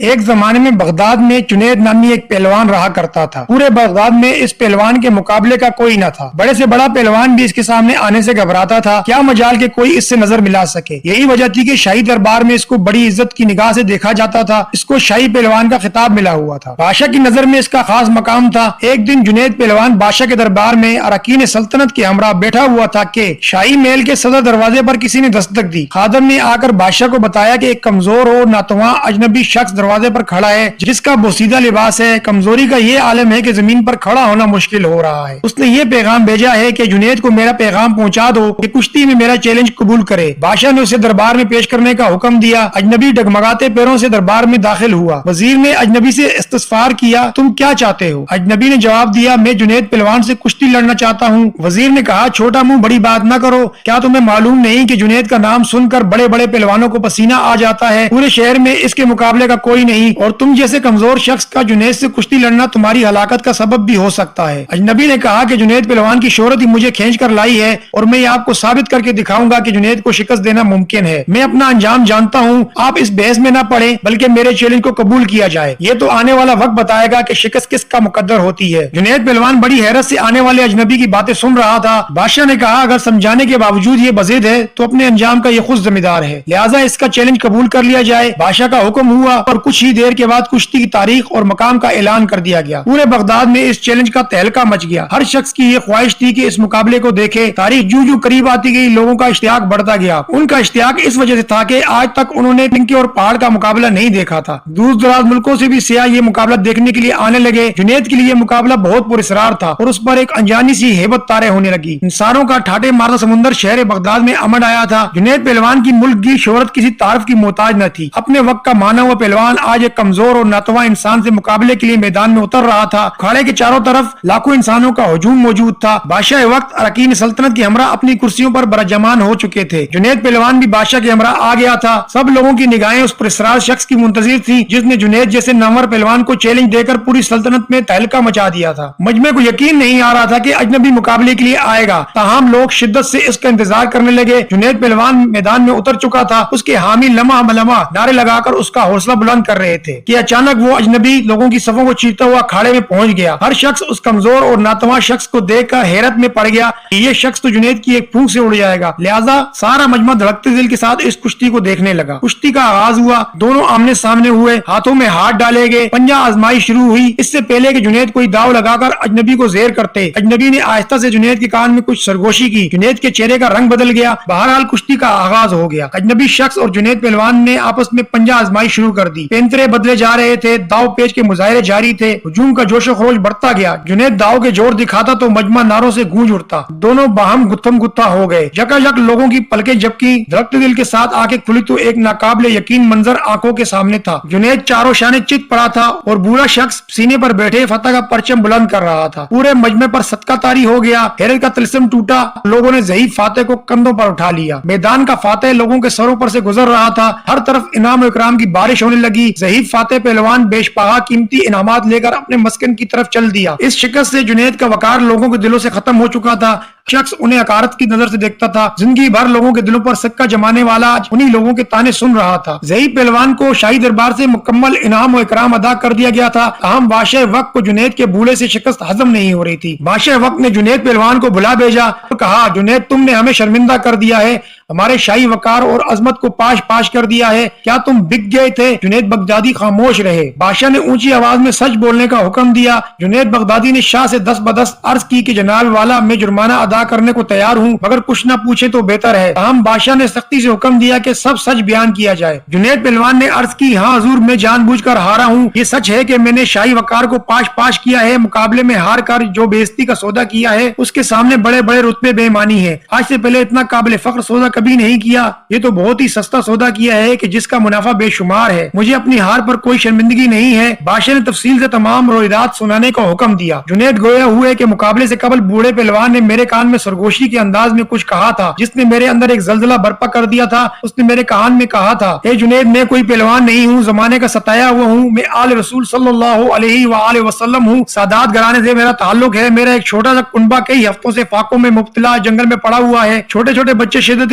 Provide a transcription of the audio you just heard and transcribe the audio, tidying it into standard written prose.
ایک زمانے میں بغداد میں جنید نامی ایک پہلوان رہا کرتا تھا۔ پورے بغداد میں اس پہلوان کے مقابلے کا کوئی نہ تھا۔ بڑے سے بڑا پہلوان بھی اس کے سامنے آنے سے گھبراتا تھا، کیا مجال کہ کوئی اس سے نظر ملا سکے۔ یہی وجہ تھی کہ شاہی دربار میں اس کو بڑی عزت کی نگاہ سے دیکھا جاتا تھا۔ اس کو شاہی پہلوان کا خطاب ملا ہوا تھا۔ بادشاہ کی نظر میں اس کا خاص مقام تھا۔ ایک دن جنید پہلوان بادشاہ کے دربار میں اراکین سلطنت کے ہمراہ بیٹھا ہوا تھا کہ شاہی محل کے صدر دروازے پر کسی نے دستک دی۔ خادم نے آ کر بادشاہ کو بتایا کہ ایک کمزور اور ناتواں اجنبی شخص دروازے پر کھڑا ہے، جس کا بوسیدہ لباس ہے۔ کمزوری کا یہ عالم ہے کہ زمین پر کھڑا ہونا مشکل ہو رہا ہے۔ اس نے یہ پیغام بھیجا ہے کہ جنید کو میرا پیغام پہنچا دو کہ کشتی میں میرا چیلنج قبول کرے۔ بادشاہ نے اسے دربار میں پیش کرنے کا حکم دیا۔ اجنبی ڈگمگاتے پیروں سے دربار میں داخل ہوا۔ وزیر نے اجنبی سے استفسار کیا، تم کیا چاہتے ہو؟ اجنبی نے جواب دیا، میں جنید پہلوان سے کشتی لڑنا چاہتا ہوں۔ وزیر نے کہا، چھوٹا منہ بڑی بات نہ کرو، کیا تمہیں معلوم نہیں کہ جنید کا نام سن کر بڑے بڑے پہلوانوں کو پسینہ آ جاتا ہے؟ پورے شہر میں اس کے مقابلے کا کوئی نہیں، اور تم جیسے کمزور شخص کا جنید سے کشتی لڑنا تمہاری ہلاکت کا سبب بھی ہو سکتا ہے۔ اجنبی نے کہا کہ جنید پہلوان کی شہرت ہی مجھے کھینچ کر لائی ہے، اور میں یہ آپ کو ثابت کر کے دکھاؤں گا کہ جنید کو شکست دینا ممکن ہے۔ میں اپنا انجام جانتا ہوں، آپ اس بحث میں نہ پڑیں بلکہ میرے چیلنج کو قبول کیا جائے۔ یہ تو آنے والا وقت بتائے گا کہ شکست کس کا مقدر ہوتی ہے۔ جنید پہلوان بڑی حیرت سے آنے والے اجنبی کی باتیں سن رہا تھا۔ بادشاہ نے کہا، اگر سمجھانے کے باوجود یہ بزید ہے تو اپنے انجام کا یہ خود ذمہ دار ہے، لہٰذا اس کا چیلنج قبول کر لیا جائے۔ بادشاہ کا حکم ہوا اور کچھ ہی دیر کے بعد کشتی کی تاریخ اور مقام کا اعلان کر دیا گیا۔ پورے بغداد میں اس چیلنج کا تہلکہ مچ گیا۔ ہر شخص کی یہ خواہش تھی کہ اس مقابلے کو دیکھے۔ تاریخ جو قریب آتی گئی، لوگوں کا اشتیاق بڑھتا گیا۔ ان کا اشتیاق اس وجہ سے تھا کہ آج تک انہوں نے ٹنکے اور پہاڑ کا مقابلہ نہیں دیکھا تھا۔ دور دراز ملکوں سے بھی سیاح یہ مقابلہ دیکھنے کے لیے آنے لگے۔ جنید کے لیے یہ مقابلہ بہت پراسرار تھا اور اس پر ایک انجانی سی ہیبت طاری ہونے لگی۔ انسانوں کا ٹھاٹے مارتا سمندر شہر بغداد میں امڈ آیا تھا۔ جنید پہلوان کی ملک کی شہرت کسی تعارف کی محتاج نہ تھی۔ اپنے وقت کا مانا ہوا پہلوان آج ایک کمزور اور ناتواں انسان سے مقابلے کے لیے میدان میں اتر رہا تھا۔ کھاڑے کے چاروں طرف لاکھوں انسانوں کا ہجوم موجود تھا۔ بادشاہ وقت اراکین سلطنت کے ہمراہ اپنی کرسیوں پر برجمان ہو چکے تھے۔ جنید پہلوان بھی بادشاہ کے ہمراہ آ گیا تھا۔ سب لوگوں کی نگاہیں اس پراسرار شخص کی منتظر تھی جس نے جنید جیسے نامور پہلوان کو چیلنج دے کر پوری سلطنت میں تہلکہ مچا دیا تھا۔ مجمع کو یقین نہیں آ رہا تھا کہ اجنبی مقابلے کے لیے آئے گا، تاہم لوگ شدت سے اس کا انتظار کرنے لگے۔ جنید پہلوان میدان میں اتر چکا تھا۔ اس کے حامی لمحہ بلمحہ نعرے لگا کر اس کا حوصلہ بلند کر رہے تھے کہ اچانک وہ اجنبی لوگوں کی صفوں کو چیرتا ہوا کھاڑے میں پہنچ گیا۔ ہر شخص اس کمزور اور ناتواں شخص کو دیکھ کر حیرت میں پڑ گیا کہ یہ شخص تو جنید کی ایک پھونک سے اڑ جائے گا، لہذا سارا مجمع دھڑکتے دل کے ساتھ اس کشتی کو دیکھنے لگا۔ کشتی کا آغاز ہوا، دونوں آمنے سامنے ہوئے، ہاتھوں میں ہاتھ ڈالے گئے، پنجہ آزمائی شروع ہوئی۔ اس سے پہلے کہ جنید کوئی داؤ لگا کر اجنبی کو زیر کرتے، اجنبی نے آہستہ سے جنید کے کان میں کچھ سرگوشی کی۔ جنید کے چہرے کا رنگ بدل گیا۔ بہرحال کشتی کا آغاز ہو گیا۔ اجنبی شخص اور جنید پہلوان نے آپس میں پنجہ آزمائی شروع کر دی۔ پینترے بدلے جا رہے تھے، داؤ پیچ کے مظاہرے جاری تھے، ہجوم کا جوش و خروش بڑھتا گیا۔ جنید داؤ کے جوڑ دکھاتا تو مجمع نعروں سے گونج اٹھتا۔ دونوں باہم گتھم گتھا ہو گئے۔ یکایک لوگوں کی پلکیں جھپکی، دھڑکتے دل کے ساتھ آنکھیں کھلی تو ایک ناقابل یقین منظر آنکھوں کے سامنے تھا۔ جنید چاروں شانے چت پڑا تھا اور بوڑھا شخص سینے پر بیٹھے فتح کا پرچم بلند کر رہا تھا۔ پورے مجمع پر صدقہ طاری ہو گیا۔ حیرت کا طلسم ٹوٹا۔ لوگوں نے ضعیف فاتح کو کندھوں پر اٹھا لیا۔ میدان کا فاتح لوگوں کے سروں پر سے گزر رہا تھا۔ ہر طرف انعام و اکرام کی بارش ہونے لگی۔ ضعیف فاتح پہلوان بیش پاہا قیمتی انعامات لے کر اپنے مسکن کی طرف چل دیا۔ اس شکست سے جنید کا وقار لوگوں کے دلوں سے ختم ہو چکا تھا۔ شخص انہیں حقارت کی نظر سے دیکھتا تھا۔ زندگی بھر لوگوں کے دلوں پر سکہ جمانے والا آج انہی لوگوں کے تانے سن رہا تھا۔ ضعیف پہلوان کو شاہی دربار سے مکمل انعام و اکرام ادا کر دیا گیا تھا، تاہم بادشاہ وقت کو جنید کے بھولے سے شکست ہضم نہیں ہو رہی تھی۔ بادشاہ وقت نے جنید پہلوان کو بلا بھیجا اور کہا، جنید تم نے ہمیں شرمندہ کر دیا ہے، ہمارے شاہی وقار اور عظمت کو پاش پاش کر دیا ہے، کیا تم بک گئے تھے؟ جنید بغدادی خاموش رہے۔ بادشاہ نے اونچی آواز میں سچ بولنے کا حکم دیا۔ جنید بغدادی نے شاہ سے دست بدست عرض کی کہ جناب والا، میں جرمانہ ادا کرنے کو تیار ہوں، مگر کچھ نہ پوچھے تو بہتر ہے۔ تاہم بادشاہ نے سختی سے حکم دیا کہ سب سچ بیان کیا جائے۔ جنید پہلوان نے عرض کی، ہاں حضور، میں جان بوجھ کر ہارا ہوں۔ یہ سچ ہے کہ میں نے شاہی وقار کو پاش پاش کیا ہے۔ مقابلے میں ہار کر جو بے عزتی کا سودا کیا ہے اس کے سامنے بڑے بڑے رتبے بے معنی ہے۔ آج سے پہلے اتنا قابل فخر سودا کبھی نہیں کیا۔ یہ تو بہت ہی سستا سودا کیا ہے کہ جس کا منافع بے شمار ہے۔ مجھے اپنی ہار پر کوئی شرمندگی نہیں ہے۔ بادشاہ نے تفصیل سے تمام روایات سنانے کا حکم دیا۔ جنید گویا ہوئے کہ مقابلے سے قبل بوڑھے پہلوان نے میرے کان میں سرگوشی کے انداز میں کچھ کہا تھا جس نے میرے اندر ایک زلزلہ برپا کر دیا تھا۔ اس نے میرے کان میں کہا تھا، اے جنید، میں کوئی پہلوان نہیں ہوں، زمانے کا ستایا ہوا ہوں، میں آل رسول صلی اللہ علیہ وآلہ وسلم ہوں، سادات گھرانے سے میرا تعلق ہے۔ میرا ایک چھوٹا سا کنبہ کئی ہفتوں سے فاقوں میں مبتلا جنگل میں پڑا ہوا ہے۔ چھوٹے چھوٹے بچے شدت